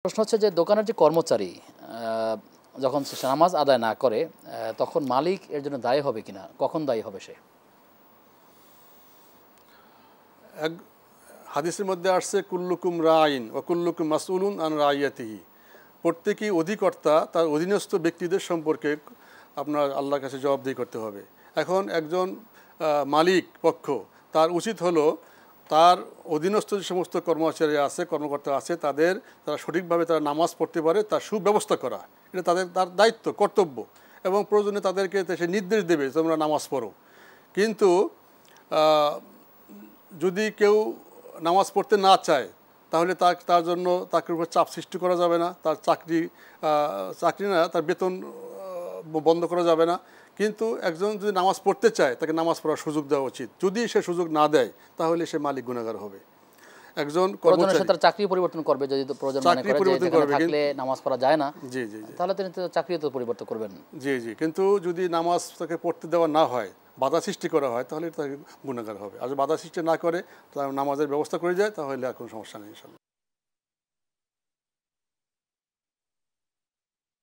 প্রশ্ন হচ্ছে যে দোকানের যে কর্মচারী যখন সে নামাজ আদায় না করে তখন মালিক এর জন্য দায়ী হবে কিনা, কখন দায়ী হবে সে? এক হাদিসের মধ্যে আসছে কুল্লুকুম রাইন ও কুল্লুকুম মাসউলুন আন রাইয়াতিহি, প্রত্যেকেই অধিকর্তা, তার অধীনস্থ ব্যক্তিদের সম্পর্কে আপনার আল্লাহর কাছে জবাবদিহি করতে হবে। এখন একজন মালিক পক্ষ, তার উচিত হলো তার অধীনস্থ যে সমস্ত কর্মচারী আছে, কর্মকর্তা আছে, তারা সঠিকভাবে তারা নামাজ পড়তে পারে তার সুব্যবস্থা করা। এটা তার দায়িত্ব, কর্তব্য, এবং প্রয়োজনে তাদেরকে সে নির্দেশ দেবে তোমরা নামাজ পড়ো। কিন্তু যদি কেউ নামাজ পড়তে না চায় তাহলে তার জন্য তাকে উপর চাপ সৃষ্টি করা যাবে না, তার চাকরি না, তার বেতন বন্ধ করা যাবে না। কিন্তু একজন যদি নামাজ পড়তে চায় তাকে নামাজ পড়ার সুযোগ দেওয়া উচিত। যদি সে সুযোগ না দেয় তাহলে সে মালিক গুনাহগার হবে। একজন কর্মচারী তার চাকরি পরিবর্তন করবে, যদি প্রয়োজন মনে করে যে যেখানে থাকলে নামাজ পড়া যায় না, জি জি জি, তাহলে তিনি তো চাকরিও তো পরিবর্তন করবেন। জি জি, কিন্তু যদি নামাজ তাকে পড়তে দেওয়া না হয়, বাধা সৃষ্টি করা হয়, তাহলে তাকে গুনাহগার হবে। আর বাধা সৃষ্টি না করে নামাজের ব্যবস্থা করে যায় তাহলে আর কোনো সমস্যা নেই ইনশাআল্লাহ।